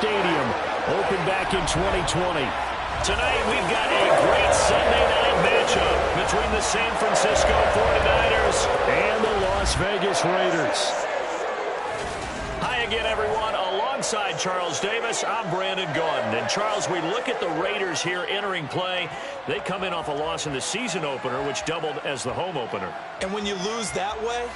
Stadium, opened back in 2020. Tonight, we've got a great Sunday night matchup between the San Francisco 49ers and the Las Vegas Raiders. Hi again, everyone. Alongside Charles Davis, I'm Brandon Gaudin. And, Charles, we look at the Raiders here entering play. They come in off a loss in the season opener, which doubled as the home opener. And when you lose that way,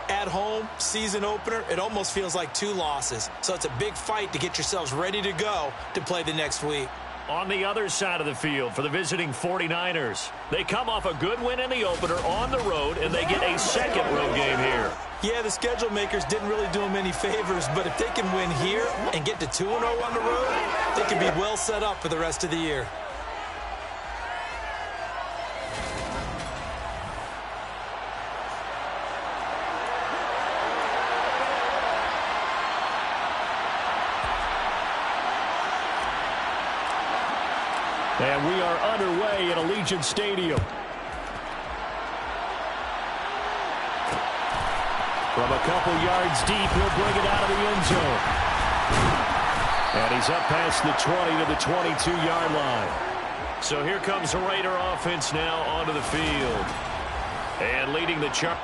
at home, season opener, it almost feels like 2 losses. So it's a big fight to get yourselves ready to go to play the next week. On the other side of the field for the visiting 49ers, they come off a good win in the opener on the road, and they get a second road game here. Yeah, the schedule makers didn't really do them any favors, but if they can win here and get to 2-0 on the road, they can be well set up for the rest of the year. And we are underway at Allegiant Stadium. From a couple yards deep, he'll bring it out of the end zone. And he's up past the 20 to the 22-yard line. So here comes the Raider offense now onto the field. And leading the charge.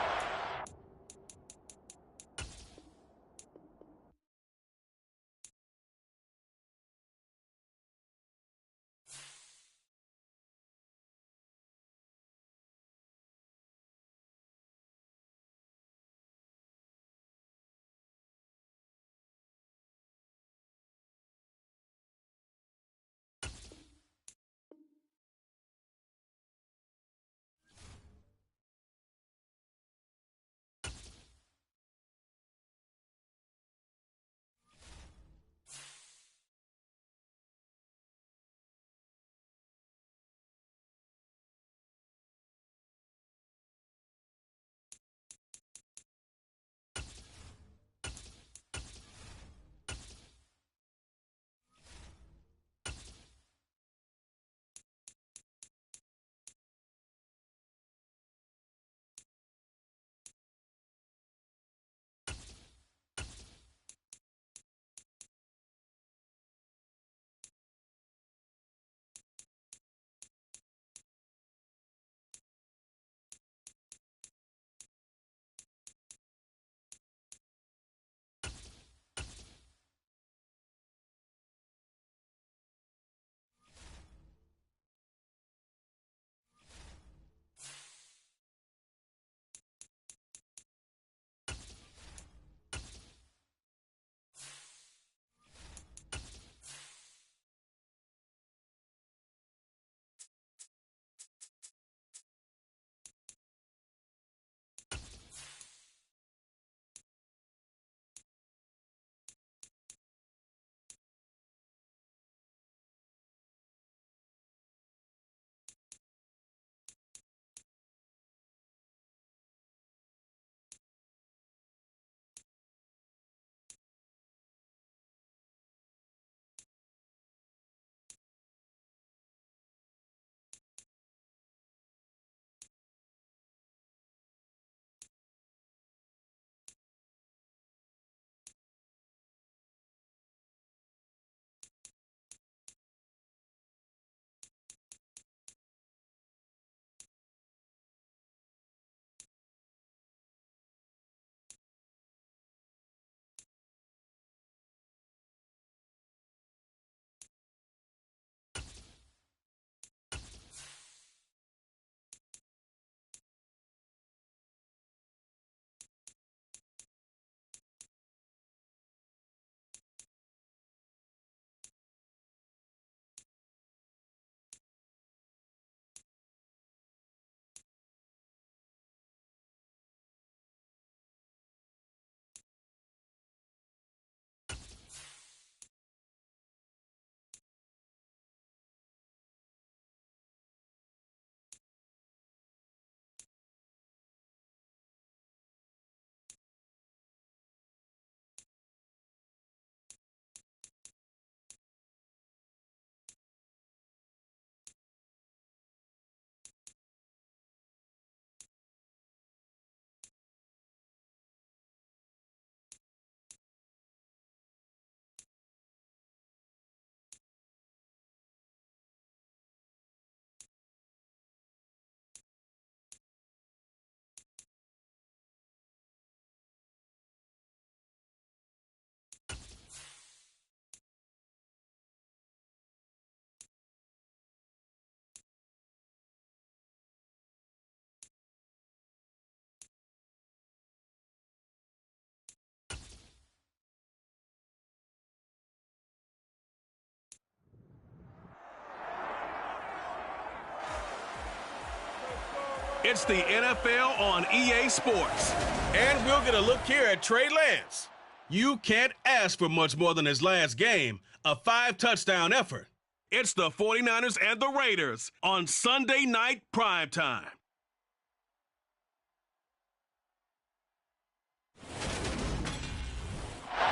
It's the NFL on EA Sports. And we'll get a look here at Trey Lance. You can't ask for much more than his last game, a 5-touchdown effort. It's the 49ers and the Raiders on Sunday night primetime.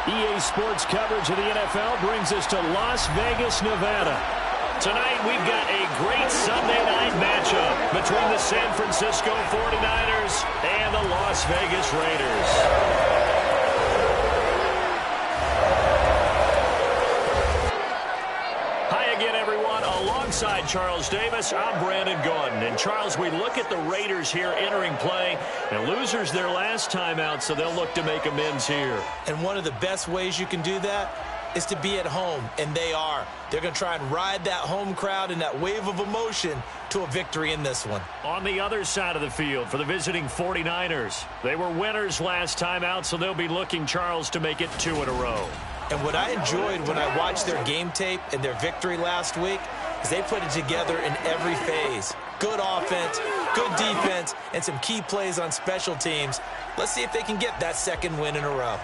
EA Sports coverage of the NFL brings us to Las Vegas, Nevada. Tonight, we've got a great Sunday night matchup between the San Francisco 49ers and the Las Vegas Raiders. Hi again, everyone. Alongside Charles Davis, I'm Brandon Gordon. And Charles, we look at the Raiders here entering play, and losers their last time out, so they'll look to make amends here. And one of the best ways you can do that is to be at home, and they are. They're going to try and ride that home crowd and that wave of emotion to a victory in this one. On the other side of the field for the visiting 49ers, they were winners last time out, so they'll be looking, Charles, to make it 2 in a row. And what I enjoyed when I watched their game tape and their victory last week is they put it together in every phase. Good offense, good defense, and some key plays on special teams. Let's see if they can get that second win in a row.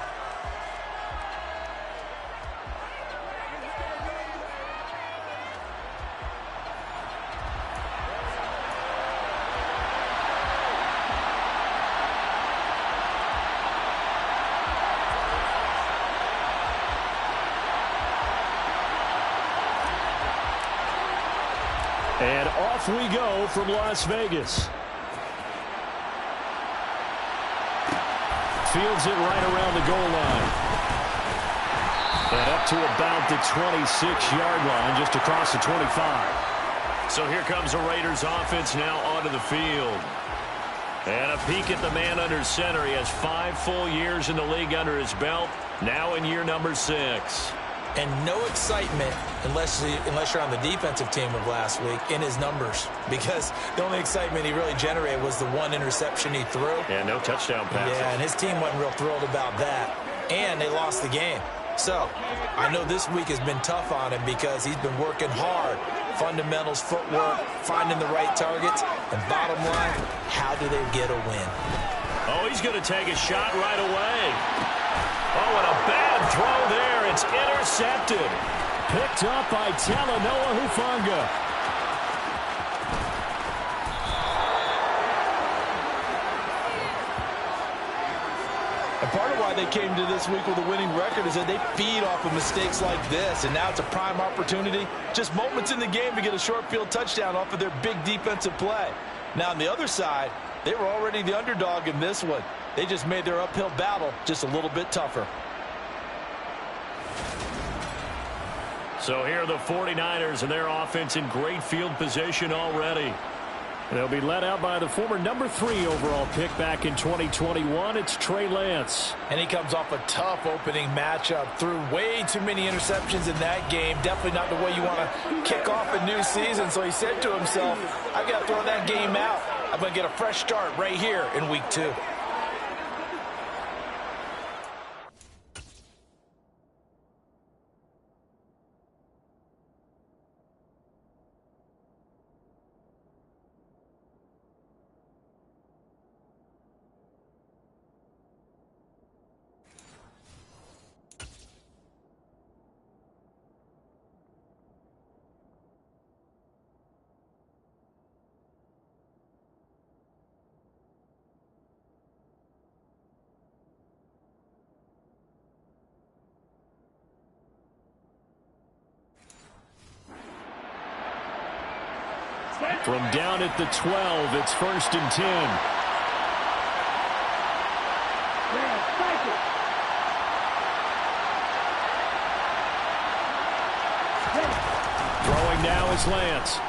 And off we go from Las Vegas. Fields it right around the goal line. And up to about the 26-yard line, just across the 25. So here comes the Raiders offense now onto the field. And a peek at the man under center. He has 5 full years in the league under his belt, now in year number 6. And no excitement unless you're on the defensive team of last week in his numbers, because the only excitement he really generated was the 1 interception he threw. And no touchdown passes. Yeah, and his team wasn't real thrilled about that. And they lost the game. So I know this week has been tough on him because he's been working hard. Fundamentals, footwork, finding the right targets. And bottom line, how do they get a win? Oh, he's going to take a shot right away. Oh, and a bad throw there. It's intercepted. Picked up by Talanoa Hufanga. And part of why they came to this week with a winning record is that they feed off of mistakes like this, and now it's a prime opportunity, just moments in the game to get a short field touchdown off of their big defensive play. Now, on the other side, they were already the underdog in this one. They just made their uphill battle just a little bit tougher. So here are the 49ers and their offense in great field position already. They'll be led out by the former number 3 overall pick back in 2021. It's Trey Lance. And he comes off a tough opening matchup. Threw way too many interceptions in that game. Definitely not the way you want to kick off a new season. So he said to himself, I got to throw that game out. I'm going to get a fresh start right here in week 2. From down at the 12, it's 1st and 10. Throwing now is Lance.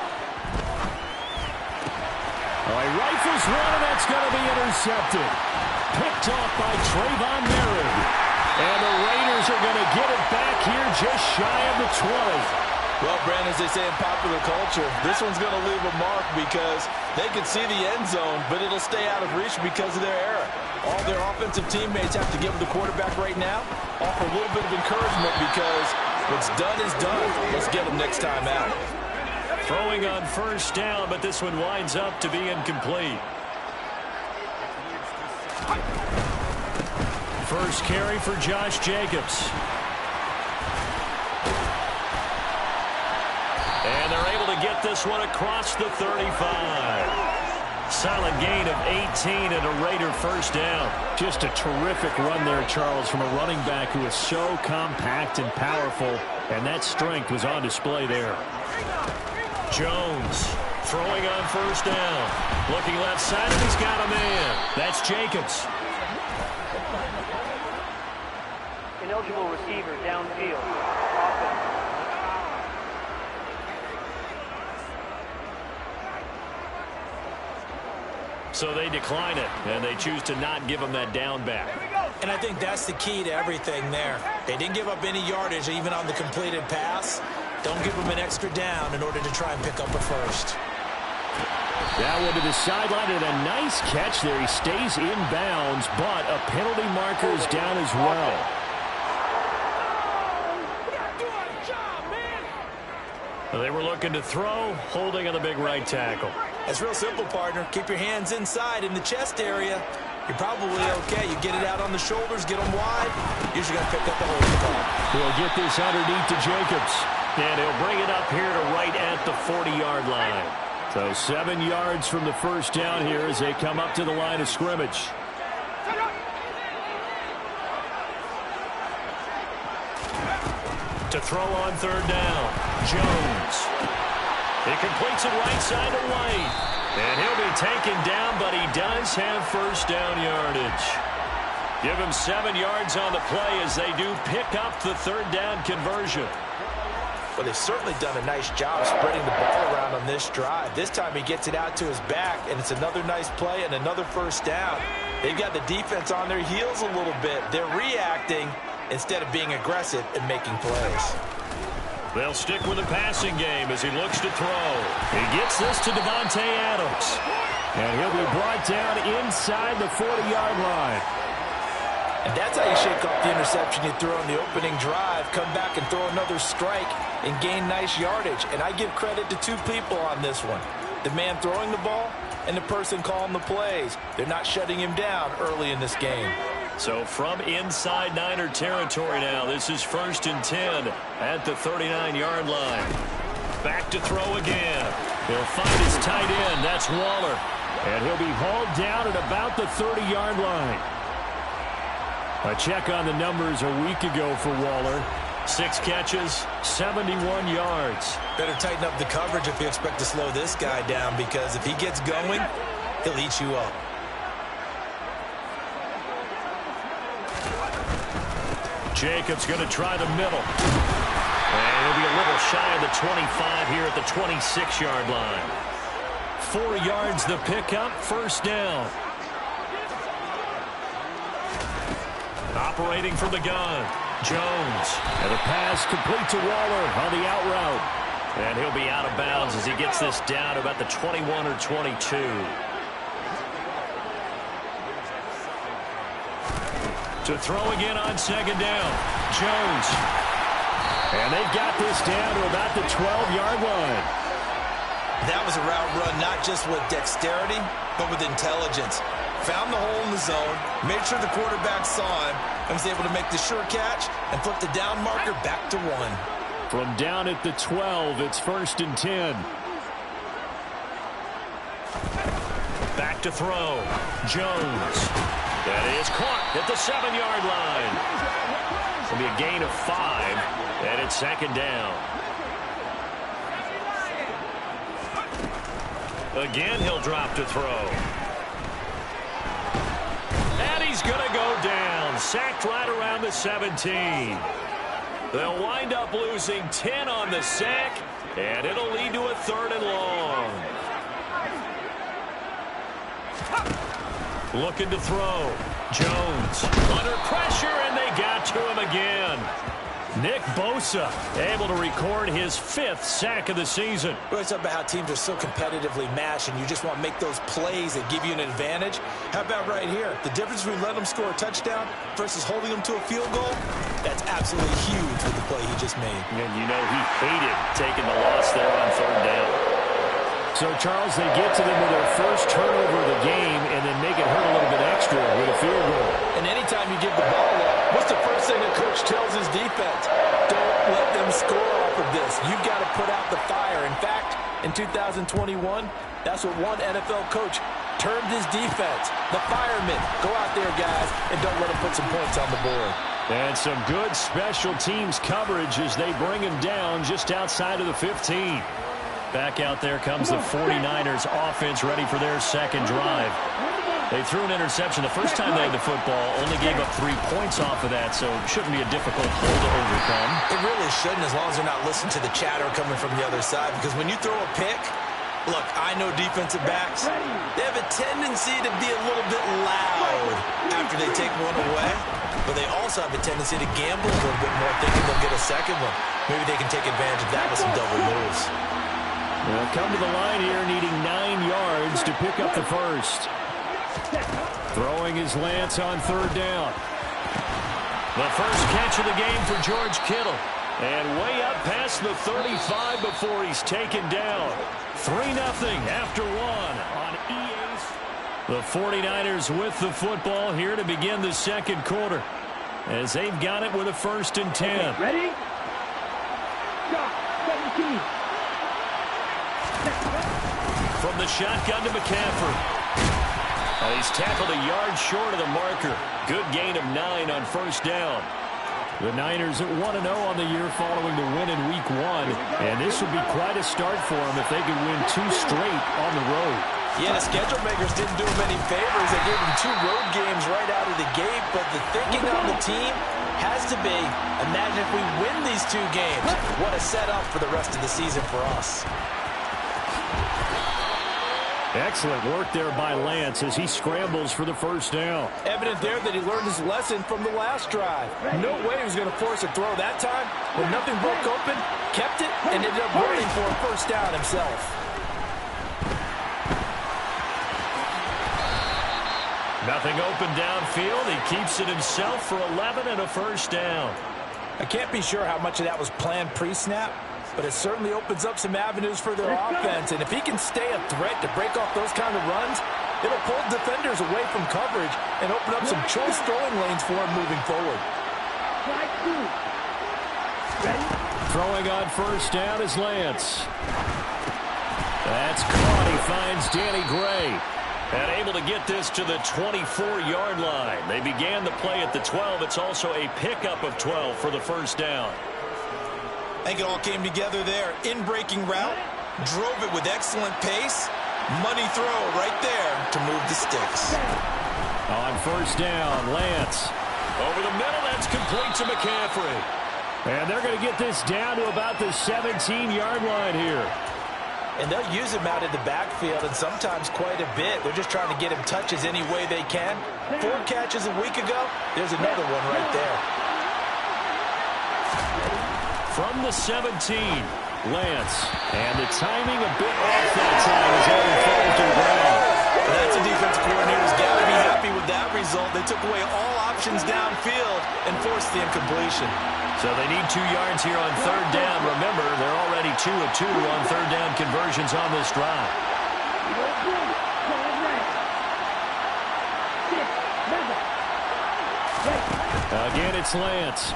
Oh, he rifles one, and that's going to be intercepted. Picked off by Trayvon Merritt. And the Raiders are going to get it back here just shy of the 20. Well, Brandon, as they say in popular culture, this one's going to leave a mark because they can see the end zone, but it'll stay out of reach because of their error. All their offensive teammates have to give the quarterback right now, offer a little bit of encouragement because what's done is done. Let's get them next time out. Throwing on 1st down, but this one winds up to be incomplete. First carry for Josh Jacobs. And they're able to get this one across the 35. Solid gain of 18 and a Raider first down. Just a terrific run there, Charles, from a running back who is so compact and powerful, and that strength was on display there. Jones throwing on first down. Looking left side, and he's got a man. That's Jacobs. Ineligible receiver downfield. Offense. So they decline it, and they choose to not give him that down back. And I think that's the key to everything there. They didn't give up any yardage even on the completed pass. Don't give them an extra down in order to try and pick up a first. That one to the sideline, and a nice catch there. He stays in bounds, but a penalty marker is down as well. They were looking to throw, holding on the big right tackle. It's real simple, partner. Keep your hands inside in the chest area. You're probably okay. You get it out on the shoulders, get them wide. Usually going to pick up the holding call. He'll get this underneath to Jacobs. And he'll bring it up here to right at the 40-yard line. So 7 yards from the first down here as they come up to the line of scrimmage. To throw on third down, Jones. He completes it right side to White. And he'll be taken down, but he does have first down yardage. Give him 7 yards on the play as they do pick up the third down conversion. Well, they've certainly done a nice job spreading the ball around on this drive. This time he gets it out to his back, and it's another nice play and another first down. They've got the defense on their heels a little bit. They're reacting instead of being aggressive and making plays. They'll stick with the passing game as he looks to throw. He gets this to Devontae Adams. And he'll be brought down inside the 40-yard line. And that's how you shake off the interception you threw on the opening drive, come back and throw another strike and gain nice yardage. And I give credit to two people on this one. The man throwing the ball and the person calling the plays. They're not shutting him down early in this game. So from inside Niner territory now, this is 1st and 10 at the 39-yard line. Back to throw again. He'll find his tight end. That's Waller. And he'll be hauled down at about the 30-yard line. A check on the numbers a week ago for Waller. 6 catches, 71 yards. Better tighten up the coverage if you expect to slow this guy down, because if he gets going, he'll eat you up. Jacobs going to try the middle. And he'll be a little shy of the 25 here at the 26-yard line. 4 yards the pickup, first down. Operating from the gun, Jones. And a pass complete to Waller on the out route. And he'll be out of bounds as he gets this down to about the 21 or 22. To throw again on second down, Jones. And they've got this down to about the 12-yard line. That was a route run not just with dexterity, but with intelligence. Found the hole in the zone, made sure the quarterback saw him, and was able to make the sure catch and flip the down marker back to 1. From down at the 12, it's 1st and 10. Back to throw, Jones. That is caught at the 7-yard line. It'll be a gain of 5, and it's second down. Again, he'll drop to throw. And he's going to go down. Sacked right around the 17. They'll wind up losing 10 on the sack, and it'll lead to a 3rd and long. Looking to throw. Jones under pressure, and they got to him again. Nick Bosa able to record his 5th sack of the season. We always talk about how teams are so competitively matched and you just want to make those plays that give you an advantage. How about right here? The difference between letting them score a touchdown versus holding them to a field goal, that's absolutely huge with the play he just made. And you know he hated taking the loss there on 3rd down. So, Charles, they get to them with their first turnover of the game and then make it hurt a little bit extra with a field goal. And anytime you give the ball up, what's the first thing a coach tells his defense? Don't let them score off of this. You've got to put out the fire. In fact, in 2021, that's what one NFL coach termed his defense. The firemen. Go out there, guys, and don't let them put some points on the board. And some good special teams coverage as they bring him down just outside of the 15. Back out there comes the 49ers offense ready for their second drive. They threw an interception the first time they had the football, only gave up 3 points off of that, so it shouldn't be a difficult hole to overcome. It really shouldn't, as long as they're not listening to the chatter coming from the other side, because when you throw a pick, look, I know defensive backs, they have a tendency to be a little bit loud after they take one away, but they also have a tendency to gamble a little bit more, thinking they'll get a second one. Maybe they can take advantage of that with some double moves. They'll come to the line here needing 9 yards to pick up the first. Throwing is Lance on third down. The first catch of the game for George Kittle. And way up past the 35 before he's taken down. 3-0 after one on EA's. The 49ers with the football here to begin the second quarter, as they've got it with a 1st and 10. Okay, ready? Stop. 17. From the shotgun to McCaffrey. He's tackled a yard short of the marker. Good gain of 9 on 1st down. The Niners at 1-0 on the year following the win in Week 1. And this would be quite a start for them if they could win 2 straight on the road. Yeah, the schedule makers didn't do him any favors. They gave him 2 road games right out of the gate. But the thinking on the team has to be, imagine if we win these 2 games. What a setup for the rest of the season for us. Excellent work there by Lance as he scrambles for the 1st down. Evident there that he learned his lesson from the last drive. No way he was going to force a throw that time. When nothing broke open, kept it, and ended up running for a 1st down himself. Nothing open downfield. He keeps it himself for 11 and a 1st down. I can't be sure how much of that was planned pre-snap, but it certainly opens up some avenues for their offense. And if he can stay a threat to break off those kind of runs, it'll pull defenders away from coverage and open up some choice throwing lanes for him moving forward. Throwing on 1st down is Lance. That's caught. He finds Danny Gray. And able to get this to the 24-yard line. They began the play at the 12. It's also a pickup of 12 for the 1st down. I think it all came together there. In-breaking route, drove it with excellent pace. Money throw right there to move the sticks. On 1st down, Lance. Over the middle, that's complete to McCaffrey. And they're going to get this down to about the 17-yard line here. And they'll use him out in the backfield, and sometimes quite a bit. They're just trying to get him touches any way they can. 4 catches a week ago, there's another one right there. From the 17, Lance. And the timing a bit off that time as Evan falls to the ground. Well, that's a defense coordinator's got to be happy with that result. They took away all options downfield and forced the incompletion. So they need 2 yards here on 3rd down. Remember, they're already 2 of 2 on 3rd down conversions on this drive. Again, it's Lance.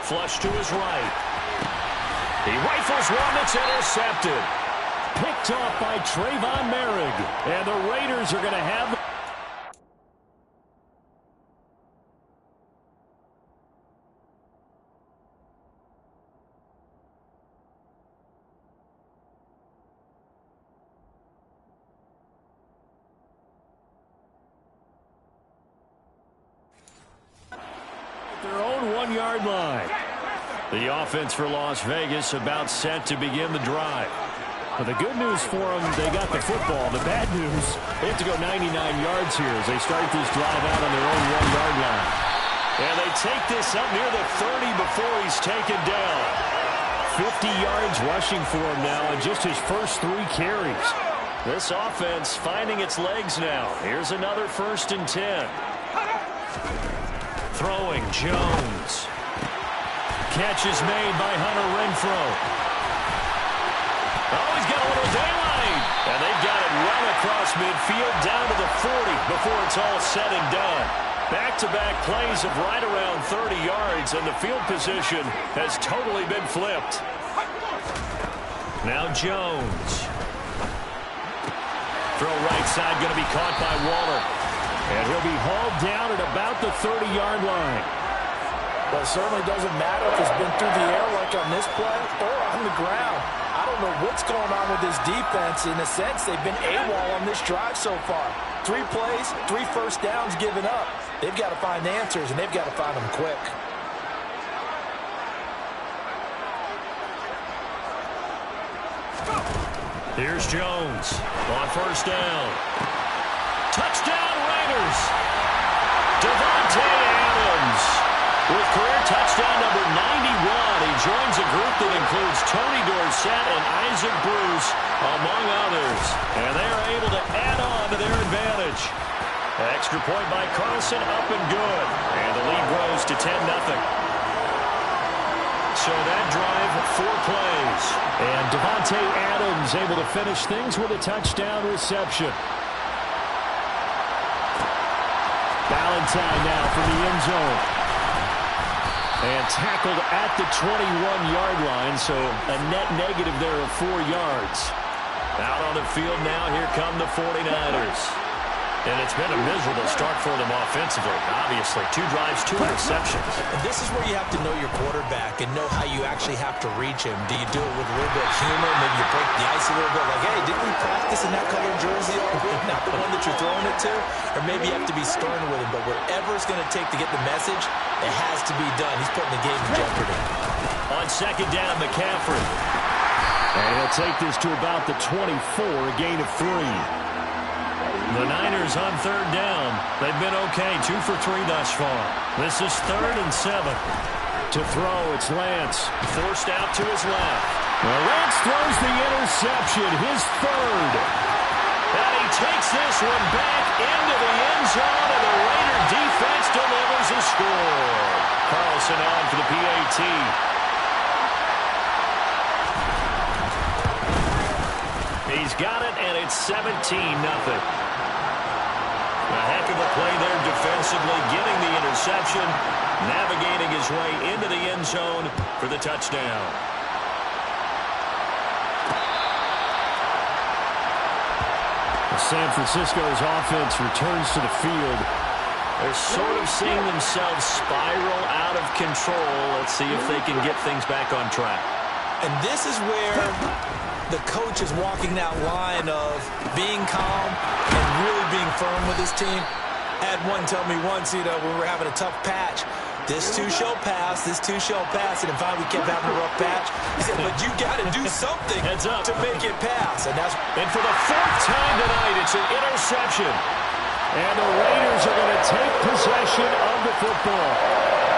Flush to his right. He rifles one that's intercepted. Picked off by Trayvon Merrick. And the Raiders are going to have the their own 1-yard line. The offense for Las Vegas about set to begin the drive. But the good news for them, they got the football. The bad news, they have to go 99 yards here as they start this drive out on their own 1-yard line. And they take this up near the 30 before he's taken down. 50 yards rushing for him now in just his first 3 carries. This offense finding its legs now. Here's another 1st and 10. Throwing, Jones. Catch is made by Hunter Renfrow. Oh, he's got a little daylight. And they've got it run across midfield down to the 40 before it's all said and done. Back-to-back plays of right around 30 yards, and the field position has totally been flipped. Now Jones. Throw right side going to be caught by Waller. And he'll be hauled down at about the 30-yard line. Well, it certainly doesn't matter if it's been through the air like on this play or on the ground. I don't know what's going on with this defense. In a sense, they've been AWOL on this drive so far. 3 plays, 3 first downs given up. They've got to find answers, and they've got to find them quick. Here's Jones on first down. Touchdown Raiders. Davante Adams with career touchdown number 91. He joins a group that includes Tony Dorsett and Isaac Bruce, among others. And they are able to add on to their advantage. Extra point by Carlson, up and good. And the lead grows to 10-0. So that drive, 4 plays. And Davante Adams able to finish things with a touchdown reception. Valentine now from the end zone. And tackled at the 21-yard line, so a net negative there of 4 yards. Out on the field now, here come the 49ers. And it's been a miserable start for them offensively, obviously. 2 drives, 2 interceptions. And this is where you have to know your quarterback and know how you actually have to reach him. Do you do it with a little bit of humor? Maybe you break the ice a little bit. Like, hey, didn't we practice in that colored jersey all week? Not the one that you're throwing it to? Or maybe you have to be stern with him. But whatever it's going to take to get the message, it has to be done. He's putting the game in jeopardy. On second down, McCaffrey. And he'll take this to about the 24, a gain of 3. The Niners on third down. They've been okay, 2 for 3 thus far. This is 3rd and 7. To throw, it's Lance. Forced out to his left. Well, Lance throws the interception, his 3rd. And he takes this one back into the end zone, and the Raider defense delivers a score. Carlson on for the PAT. He's got it, and it's 17-0. A heck of a play there defensively, getting the interception, navigating his way into the end zone for the touchdown. San Francisco's offense returns to the field. They're sort of seeing themselves spiral out of control. Let's see if they can get things back on track. And this is where the coach is walking that line of being calm and really being firm with his team. I had one tell me once, when we were having a tough patch, this too shall pass, this too shall pass, and finally we kept having a rough patch. He said, but you got to do something to make it pass. And for the 4th time tonight, it's an interception. And the Raiders are going to take possession of the football.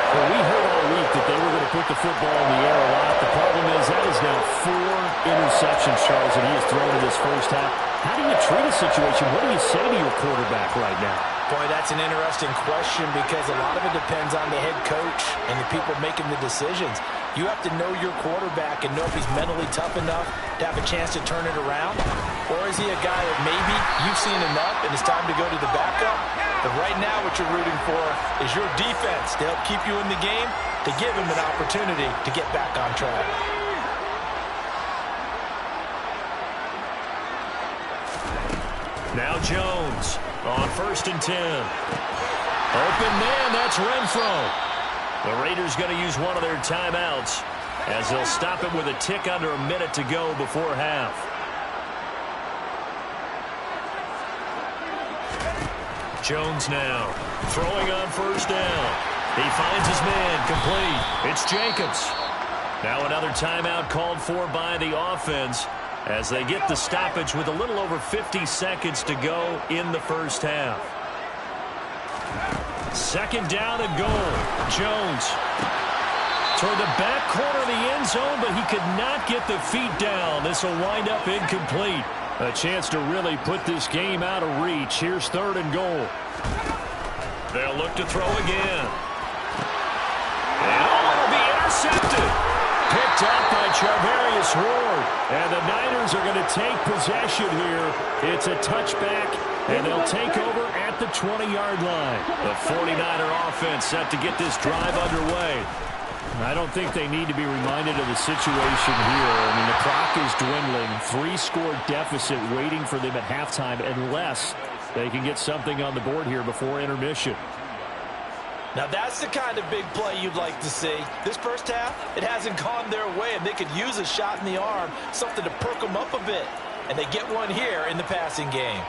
Well, we heard all week that they were going to put the football in the air a lot. The problem is that is now 4 interceptions, Charles, that he has thrown in this first half. How do you treat a situation? What do you say to your quarterback right now? Boy, that's an interesting question because a lot of it depends on the head coach and the people making the decisions. You have to know your quarterback and know if he's mentally tough enough to have a chance to turn it around. Or is he a guy that maybe you've seen enough and it's time to go to the backup? But right now what you're rooting for is your defense to help keep you in the game, to give him an opportunity to get back on track. Now Jones on 1st and 10. Open man, that's Renfro. The Raiders going to use one of their timeouts as they'll stop it with a tick under a minute to go before half. Jones now throwing on 1st down. He finds his man complete. It's Jacobs. Now another timeout called for by the offense as they get the stoppage with a little over 50 seconds to go in the first half. 2nd down and goal. Jones toward the back corner of the end zone, but he could not get the feet down. This will wind up incomplete. A chance to really put this game out of reach. Here's 3rd and goal. They'll look to throw again. And it'll be intercepted. Picked up by Charvarius Ward. And the Niners are going to take possession here. It's a touchback, and they'll take over at the 20-yard line. The 49er offense set to get this drive underway. I don't think they need to be reminded of the situation here. I mean, the clock is dwindling. 3-score deficit waiting for them at halftime unless they can get something on the board here before intermission. Now, that's the kind of big play you'd like to see. This first half, it hasn't gone their way, and they could use a shot in the arm, something to perk them up a bit. And they get one here in the passing game.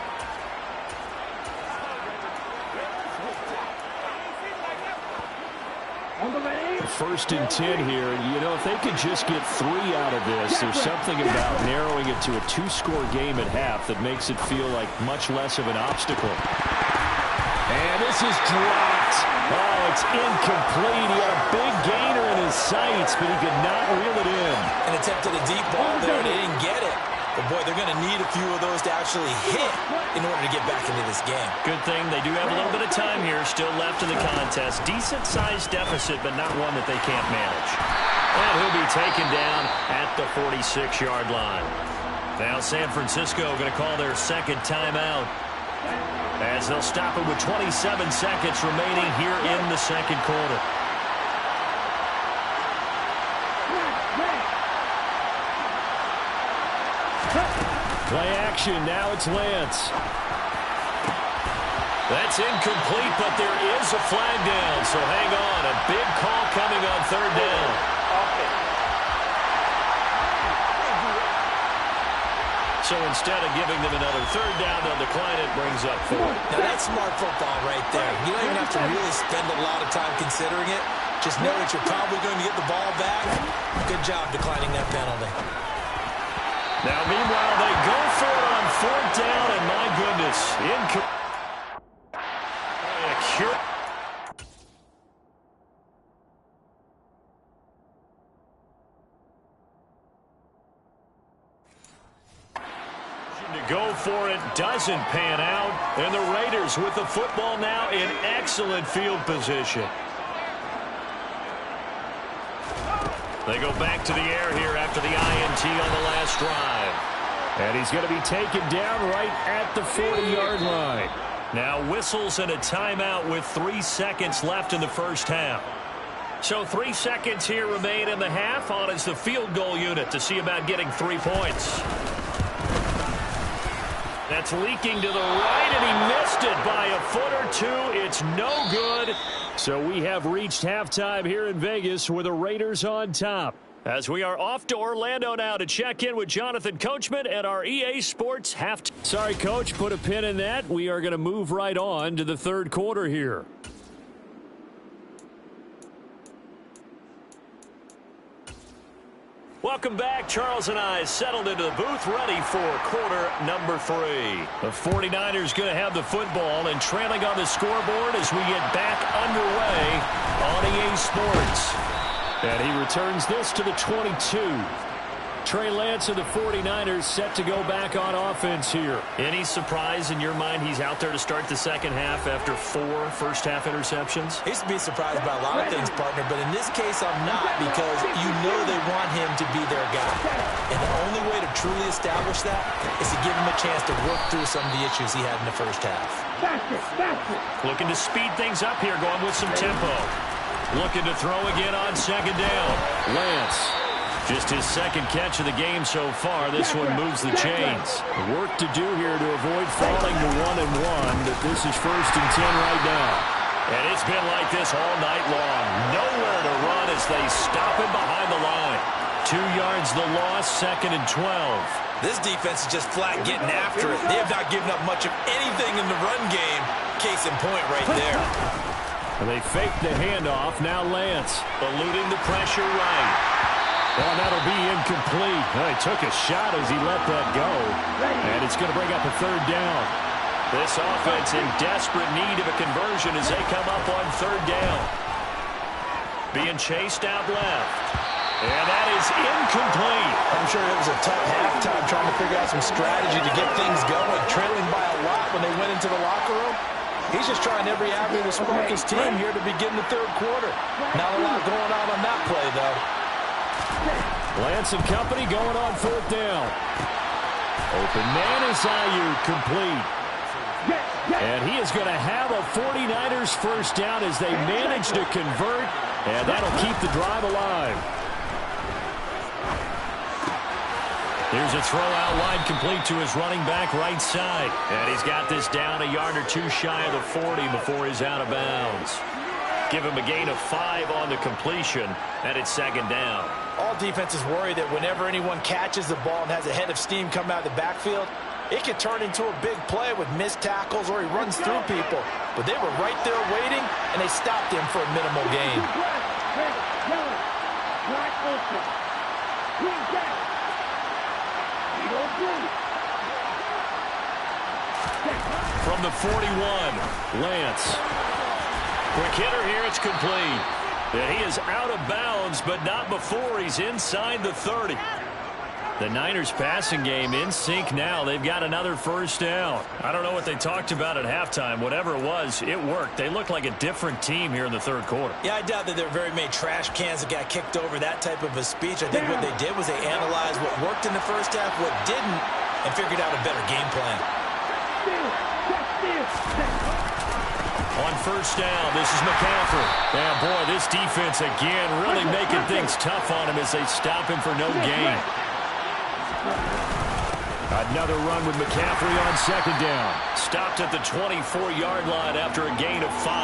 First and 10 here. You know, if they could just get 3 out of this, there's something about narrowing it to a 2-score game at half that makes it feel like much less of an obstacle. And this is dropped. Oh, it's incomplete. He had a big gainer in his sights, but he could not reel it in. And attempted a deep ball there, and he didn't get it. But, boy, they're going to need a few of those to actually hit in order to get back into this game. Good thing they do have a little bit of time here still left in the contest. Decent-sized deficit, but not one that they can't manage. And he'll be taken down at the 46-yard line. Now San Francisco going to call their second timeout, as they'll stop it with 27 seconds remaining here in the second quarter. Play action. Now it's Lance. That's incomplete, but there is a flag down, so hang on. A big call coming on third down. So instead of giving them another third down, they'll decline it, brings up 4. Now, that's smart football right there. You don't even have to really spend a lot of time considering it. Just know that you're probably going to get the ball back. Good job declining that penalty. Now, meanwhile, they go for it on fourth down, and my goodness, to go for it doesn't pan out, and the Raiders with the football now in excellent field position. They go back to the air here after the INT on the last drive. And he's going to be taken down right at the 40-yard line. Now whistles and a timeout with 3 seconds left in the first half. So 3 seconds here remain in the half. On is the field goal unit to see about getting 3 points. That's leaking to the right, and he missed it by a foot or two. It's no good. So we have reached halftime here in Vegas with the Raiders on top. As we are off to Orlando now to check in with Jonathan Coachman at our EA Sports halftime. Sorry, Coach, put a pin in that. We are going to move right on to the third quarter here. Welcome back. Charles and I settled into the booth ready for quarter number 3. The 49ers going to have the football and trailing on the scoreboard as we get back underway on EA Sports. And he returns this to the 22. Trey Lance of the 49ers set to go back on offense here. Any surprise in your mind he's out there to start the second half after 4 first-half interceptions? I used to be surprised by a lot of things, partner, but in this case I'm not, because you know they want him to be their guy. And the only way to truly establish that is to give him a chance to work through some of the issues he had in the first half. Looking to speed things up here, going with some tempo. Looking to throw again on second down. Lance. Just his second catch of the game so far. This one moves the chains. Work to do here to avoid falling to 1-1, but this is first and 10 right now. And it's been like this all night long. Nowhere to run as they stop him behind the line. 2 yards the loss, second and 12. This defense is just flat getting after it. They have not given up much of anything in the run game. Case in point right there. And they fake the handoff. Now Lance. Eluding the pressure right. Well, that'll be incomplete. Well, he took a shot as he let that go. And it's going to bring up a third down. This offense in desperate need of a conversion as they come up on third down. Being chased out left. And that is incomplete. I'm sure it was a tough halftime trying to figure out some strategy to get things going. Trailing by a lot when they went into the locker room. He's just trying every avenue to spark his team here to begin the third quarter. Not a lot going on that play, though. Lance and company going on 4th down. Open man is Ayuk, complete. And he is going to have a 49ers first down as they manage to convert, and that'll keep the drive alive. Here's a throw out wide, complete to his running back right side. And he's got this down a yard or two shy of the 40 before he's out of bounds. Give him a gain of 5 on the completion, and it's 2nd down. All defenses worry that whenever anyone catches the ball and has a head of steam come out of the backfield, it could turn into a big play with missed tackles or he runs through people. But they were right there waiting, and they stopped him for a minimal gain. From the 41, Lance. Quick hitter here, it's complete. And he is out of bounds, but not before he's inside the 30. The Niners passing game in sync now. They've got another first down. I don't know what they talked about at halftime. Whatever it was, it worked. They look like a different team here in the 3rd quarter. Yeah, I doubt that there are very many trash cans that got kicked over, that type of a speech. I think what they did was they analyzed what worked in the first half, what didn't, and figured out a better game plan. On first down, this is McCaffrey. And boy, this defense again really making things tough on him as they stop him for no gain. Another run with McCaffrey on 2nd down. Stopped at the 24-yard line after a gain of 5.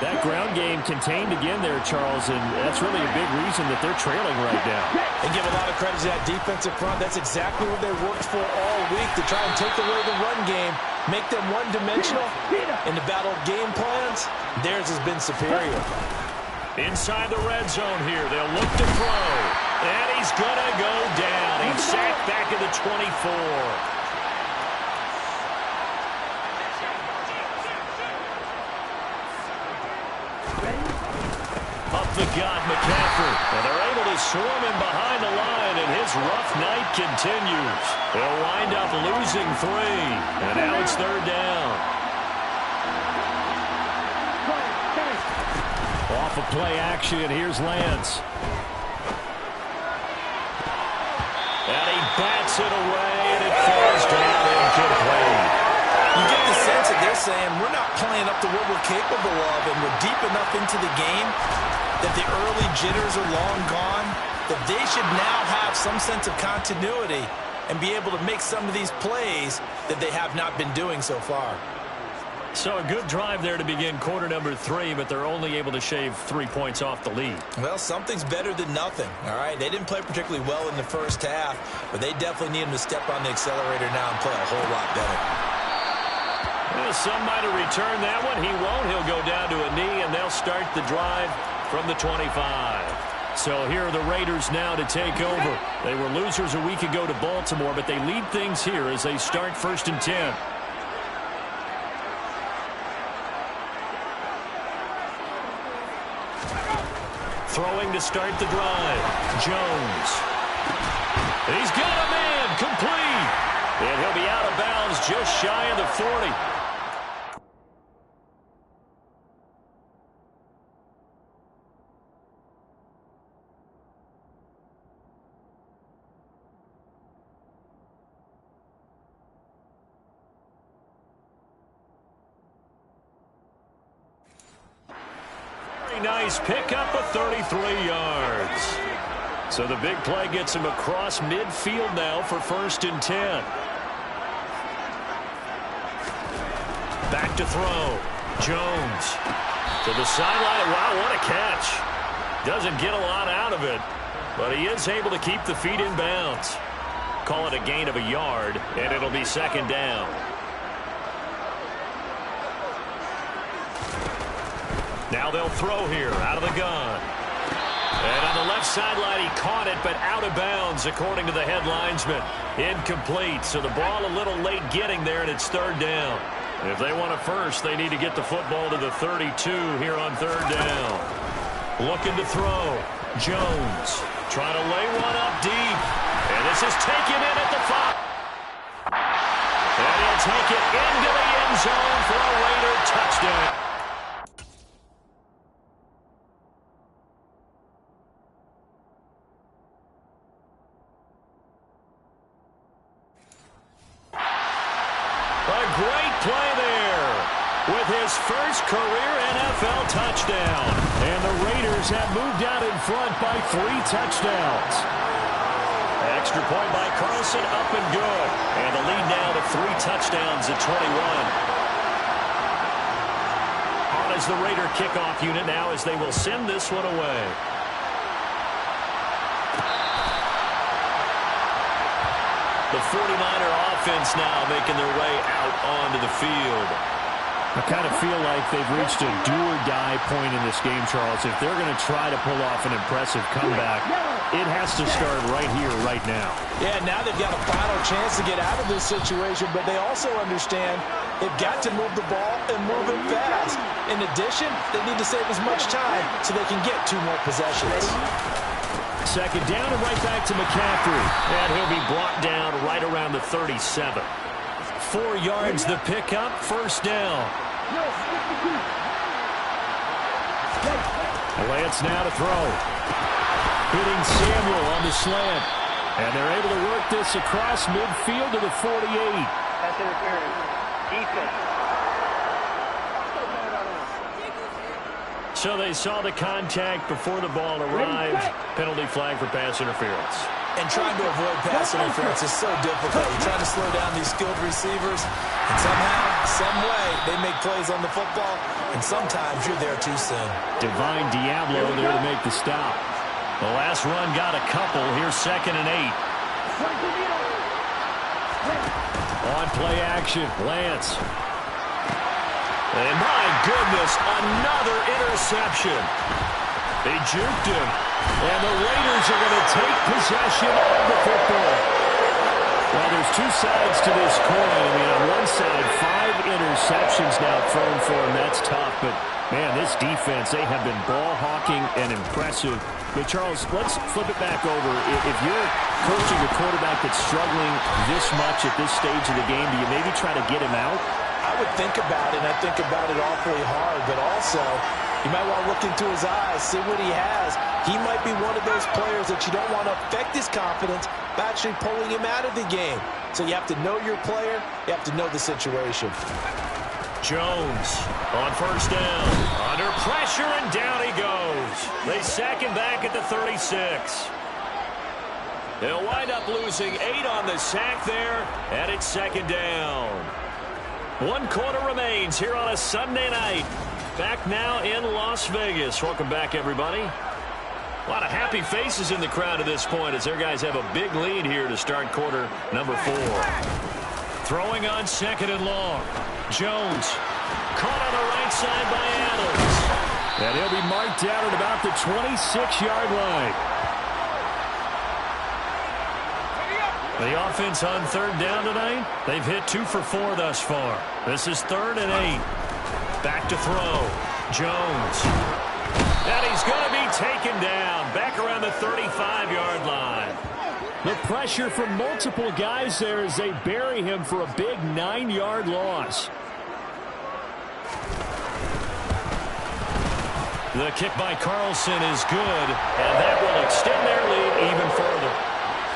That ground game contained again there, Charles, and that's really a big reason that they're trailing right now. And give a lot of credit to that defensive front. That's exactly what they worked for all week, to try and take away the run game, make them one-dimensional. In the battle of game plans, theirs has been superior. Inside the red zone here, they'll look to throw. And he's going to go down. He's sacked back at the 24. Up the gut, McCaffrey. And they're able to swarm him behind the line, and his rough night continues. They'll wind up losing 3. And now it's 3rd down. Off of play action, here's Lance. And he bats it away, and it falls down incomplete. You get the sense that they're saying we're not playing up to what we're capable of, and we're deep enough into the game that the early jitters are long gone, that they should now have some sense of continuity and be able to make some of these plays that they have not been doing so far. So a good drive there to begin quarter number 3, but they're only able to shave 3 points off the lead. Well, something's better than nothing, all right? They didn't play particularly well in the first half, but they definitely need them to step on the accelerator now and play a whole lot better. Well, some might have returned that one. He won't. He'll go down to a knee, and they'll start the drive from the 25. So here are the Raiders now to take over. They were losers a week ago to Baltimore, but they lead things here as they start 1st and 10. Throwing to start the drive. Jones. He's got a man. Complete. And he'll be out of bounds just shy of the 40. Nice pickup of 33 yards. So the big play gets him across midfield now for 1st and 10. Back to throw. Jones to the sideline. Wow, what a catch. Doesn't get a lot out of it, but he is able to keep the feet in bounds. Call it a gain of a yard, and it'll be 2nd down. Now they'll throw here out of the gun. And on the left sideline, he caught it, but out of bounds, according to the head linesman. Incomplete, so the ball a little late getting there, and it's 3rd down. If they want a first, they need to get the football to the 32 here on 3rd down. Looking to throw. Jones trying to lay one up deep. And this is taken in at the 5. And he'll take it into the end zone for a Raider touchdown. with his first career NFL touchdown. And the Raiders have moved out in front by 3 touchdowns. Extra point by Carlson, up and good. And the lead now to 3 touchdowns at 21. On as the Raider kickoff unit now as they will send this one away. The 49er offense now making their way out onto the field. I kind of feel like they've reached a do-or-die point in this game, Charles. If they're going to try to pull off an impressive comeback, it has to start right here, right now. Yeah, now they've got a final chance to get out of this situation, but they also understand they've got to move the ball and move it fast. In addition, they need to save as much time so they can get 2 more possessions. Second down and right back to McCaffrey. And he'll be brought down right around the 37. 4 yards the pickup, first down. Lance now to throw. Hitting Samuel on the slant. And they're able to work this across midfield to the 48. That's interference. Defense. So they saw the contact before the ball arrived. Penalty flag for pass interference. And trying to avoid pass interference is so difficult. You're trying to slow down these skilled receivers, and somehow, some way, they make plays on the football, and sometimes you're there too soon. Divine Diablo there to make the stop. The last run got a couple. Here's 2nd and 8. On play action, Lance. And my goodness, another interception. They juked him. And the Raiders are going to take possession of the football. Well, there's 2 sides to this coin. I mean, on one side, 5 interceptions now thrown for him. That's tough. But, man, this defense, they have been ball hawking and impressive. But, Charles, let's flip it back over. If you're coaching a quarterback that's struggling this much at this stage of the game, do you maybe try to get him out? I would think about it, and I think about it awfully hard, but also you might want to look into his eyes, see what he has. He might be one of those players that you don't want to affect his confidence by actually pulling him out of the game. So you have to know your player. You have to know the situation. Jones on first down. Under pressure, and down he goes. They sack him back at the 36. They'll wind up losing 8 on the sack there, and it's 2nd down. 1 quarter remains here on a Sunday night. Back now in Las Vegas. Welcome back, everybody. A lot of happy faces in the crowd at this point as their guys have a big lead here to start quarter number 4. Throwing on 2nd and long. Jones caught on the right side by Adams. And he'll be marked down at about the 26-yard line. The offense on 3rd down tonight, they've hit 2 for 4 thus far. This is 3rd and 8. Back to throw. Jones. And he's going to be taken down. Back around the 35-yard line. The pressure from multiple guys there as they bury him for a big 9-yard loss. The kick by Carlson is good, and that will extend their lead even further.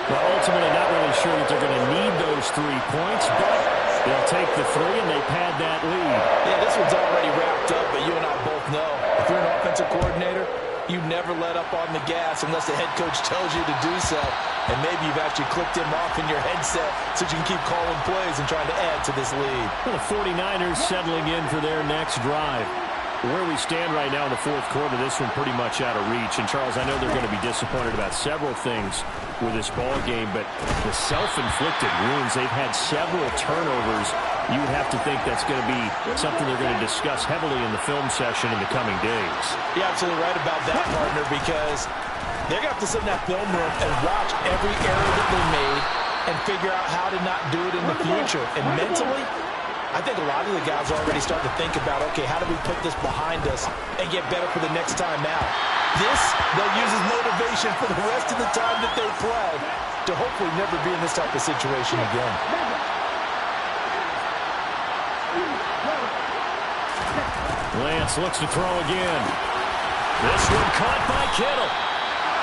Well, ultimately, not really sure that they're going to need those 3 points, but they'll take the 3 and they pad that lead. Yeah, this one's already wrapped up, but you and I both know if you're an offensive coordinator, you never let up on the gas unless the head coach tells you to do so. And maybe you've actually clicked him off in your headset so you can keep calling plays and trying to add to this lead. Well, the 49ers settling in for their next drive. Where we stand right now in the 4th quarter, this one pretty much out of reach. And, Charles, I know they're going to be disappointed about several things with this ball game, but the self-inflicted wounds, they've had several turnovers. You have to think that's going to be something they're going to discuss heavily in the film session in the coming days. You're absolutely right about that, partner, because they're going to have to sit in that film room and watch every error that they made and figure out how to not do it in the future. And mentally, I think a lot of the guys are already starting to think about, okay, how do we put this behind us and get better for the next time out? This, they'll use as motivation for the rest of the time that they play to hopefully never be in this type of situation again. Lance looks to throw again. This one caught by Kittle.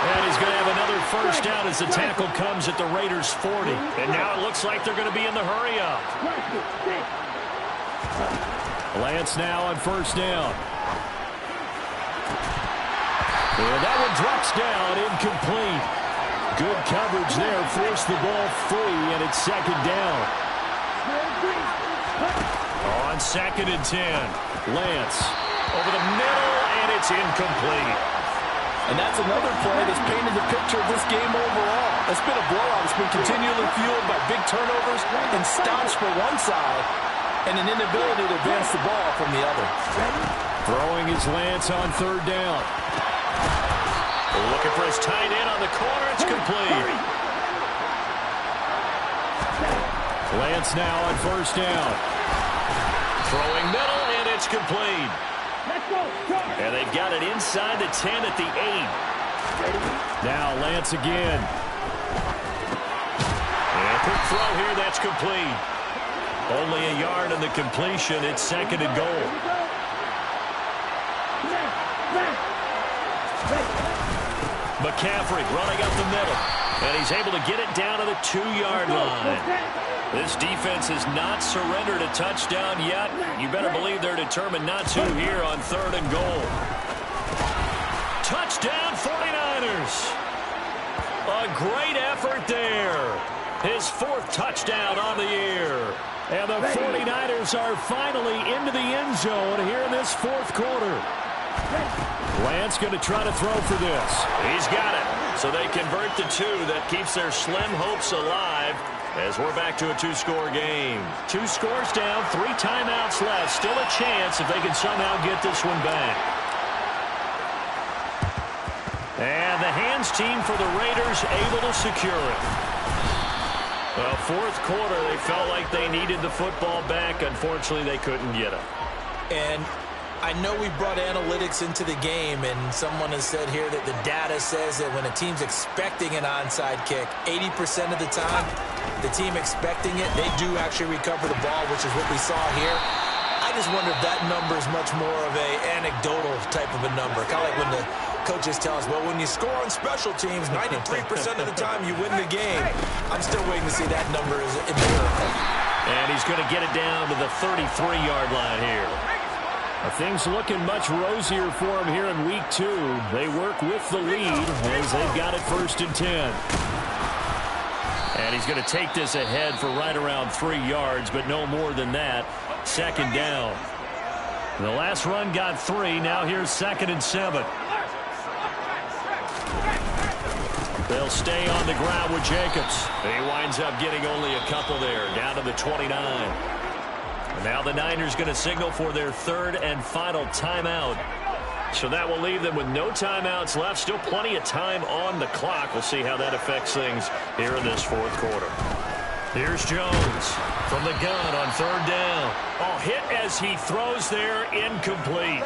And he's going to have another first down as the tackle comes at the Raiders' 40. And now it looks like they're going to be in the hurry-up. Lance now on first down. And that one drops down, incomplete. Good coverage there, forced the ball free, and it's second down. On 2nd and 10, Lance over the middle, and it's incomplete. And that's another play that's painted the picture of this game overall. It's been a blowout. It's been continually fueled by big turnovers and stops for one side and an inability to advance the ball from the other. Throwing is Lance on 3rd down. Looking for his tight end on the corner. It's complete. Lance now on 1st down. Throwing middle, and it's complete. And they've got it inside the 10 at the 8. Now Lance again. And a quick throw here. That's complete. Only a yard on the completion. It's 2nd and goal. McCaffrey running up the middle. And he's able to get it down to the 2-yard line. This defense has not surrendered a touchdown yet. You better believe they're determined not to here on 3rd and goal. Touchdown 49ers. A great effort there. His 4th touchdown on the year. And the 49ers are finally into the end zone here in this 4th quarter. Lance going to try to throw for this. He's got it. So they convert the 2. That keeps their slim hopes alive as we're back to a 2-score game. 2 scores down, 3 timeouts left. Still a chance if they can somehow get this one back. And the hands team for the Raiders able to secure it. Well, 4th quarter, they felt like they needed the football back. Unfortunately, they couldn't get it. And I know we brought analytics into the game, and someone has said here that the data says that when a team's expecting an onside kick, 80% of the time, the team expecting it, they do actually recover the ball, which is what we saw here. I just wonder if that number is much more of a anecdotal type of a number. Kind of like when the coaches tell us, well, when you score on special teams, 93% of the time you win the game. I'm still waiting to see that number as a miracle. And he's going to get it down to the 33-yard line here. Things looking much rosier for him here in week 2. They work with the lead as they've got it 1st and 10. And he's going to take this ahead for right around 3 yards, but no more than that. 2nd down. The last run got 3. Now here's 2nd and 7. They'll stay on the ground with Jacobs. He winds up getting only a couple there, down to the 29. Now the Niners going to signal for their 3rd and final timeout. So that will leave them with no timeouts left. Still plenty of time on the clock. We'll see how that affects things here in this 4th quarter. Here's Jones from the gun on 3rd down. Oh, hit as he throws there, incomplete.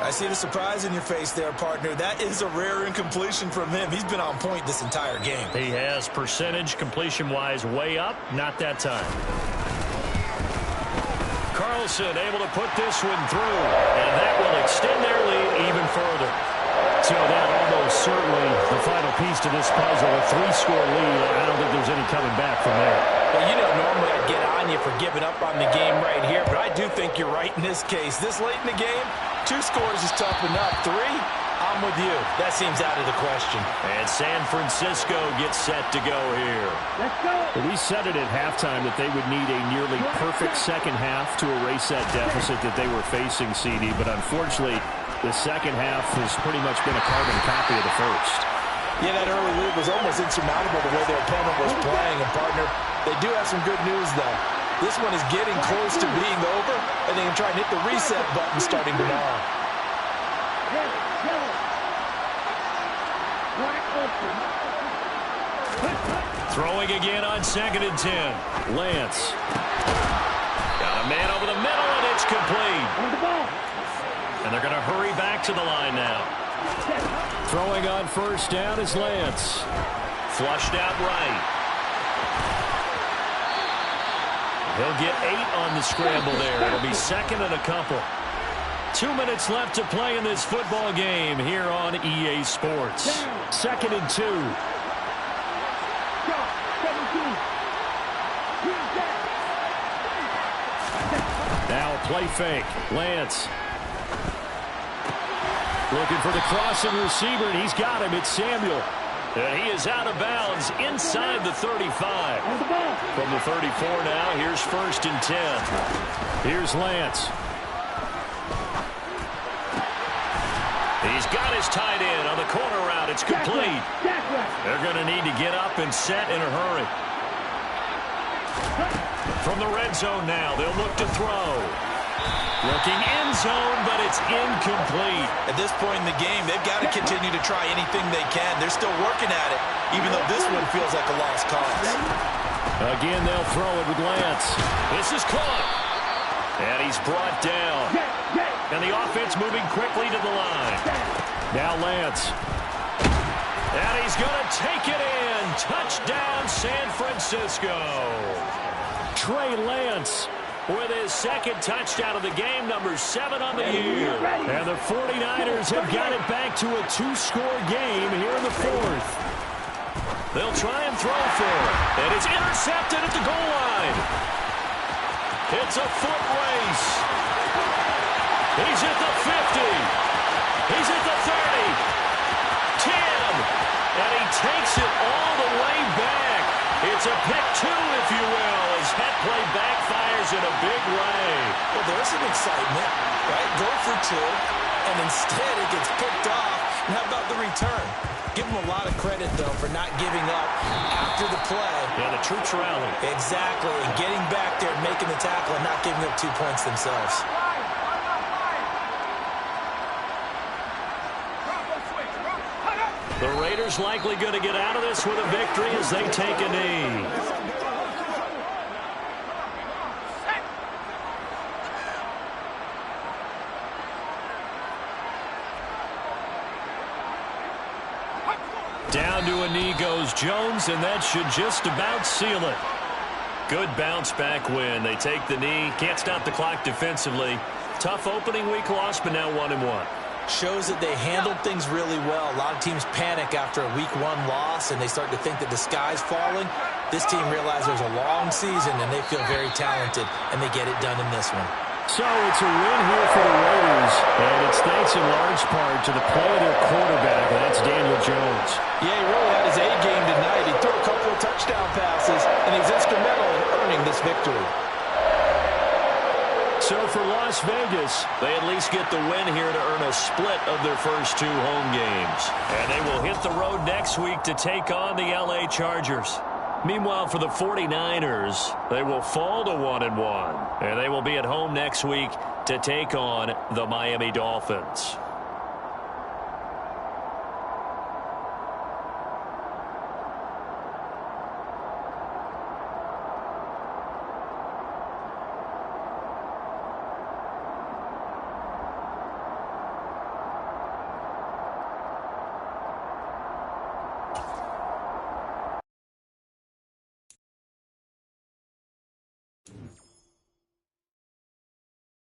I see the surprise in your face there, partner. That is a rare incompletion from him. He's been on point this entire game. He has percentage completion-wise way up. Not that time. Carlson able to put this one through, and that will extend their lead even further. So that almost certainly the final piece to this puzzle, a 3-score lead. I don't think there's any coming back from there. Well, you know, normally I'd get on you for giving up on the game right here, but I do think you're right in this case. This late in the game, 2 scores is tough enough. 3, I'm with you. That seems out of the question. And San Francisco gets set to go here. Let's go. We said it at halftime that they would need a nearly perfect second half to erase that deficit that they were facing, CD. But unfortunately, the second half has pretty much been a carbon copy of the first. Yeah, that early lead was almost insurmountable the way their opponent was playing. And, partner, they do have some good news, though. This one is getting close to being over, and they can try and hit the reset button starting tomorrow. Throwing again on 2nd and 10. Lance. Got a man over the middle, and it's complete. And they're going to hurry back to the line now. Throwing on 1st down is Lance. Flushed out right. He'll get 8 on the scramble there. It'll be 2nd and a couple. 2 minutes left to play in this football game here on EA Sports. 2nd and 2. Now a play fake. Lance. Looking for the crossing receiver, and he's got him. It's Samuel. And he is out of bounds inside the 35. From the 34 now, here's 1st and 10. Here's Lance. He's got his tight end on the corner route. It's complete. They're going to need to get up and set in a hurry. From the red zone now, they'll look to throw. Looking end zone, but it's incomplete. At this point in the game, they've got to continue to try anything they can. They're still working at it, even though this one feels like a lost cause. Again, they'll throw it with Lance. This is caught. And he's brought down. And the offense moving quickly to the line. Now Lance. And he's going to take it in. Touchdown, San Francisco. Trey Lance with his 2nd touchdown of the game, number 7 on the year. And the 49ers have got it back to a 2-score game here in the 4th. They'll try and throw for it. And it's intercepted at the goal line. It's a foot race. He's at the 50. He's at the 30. 10. And he takes it all the way back. It's a pick 2, if you will, as that play backfires in a big way. Well, there's some excitement, right? Go for 2, and instead it gets picked off. And how about the return? Give them a lot of credit, though, for not giving up after the play. Yeah, the troops rally. Exactly, and getting back there, making the tackle, and not giving up 2 points themselves. The Raiders likely going to get out of this with a victory as they take a knee. Down to a knee goes Jones, and that should just about seal it. Good bounce back win. They take the knee. Can't stop the clock defensively. Tough opening week loss, but now 1-1. Shows that they handled things really well. A lot of teams panic after a week 1 loss, and they start to think that the sky's falling. This team realized there's a long season, and they feel very talented, and they get it done in this one. So it's a win here for the Raiders, and it's thanks in large part to the play of their quarterback, and that's Daniel Jones. Yeah, he really had his A game tonight. He threw a couple of touchdown passes, and he's instrumental in earning this victory. So for Las Vegas, they at least get the win here to earn a split of their first 2 home games. And they will hit the road next week to take on the LA Chargers. Meanwhile, for the 49ers, they will fall to 1-1. And they will be at home next week to take on the Miami Dolphins.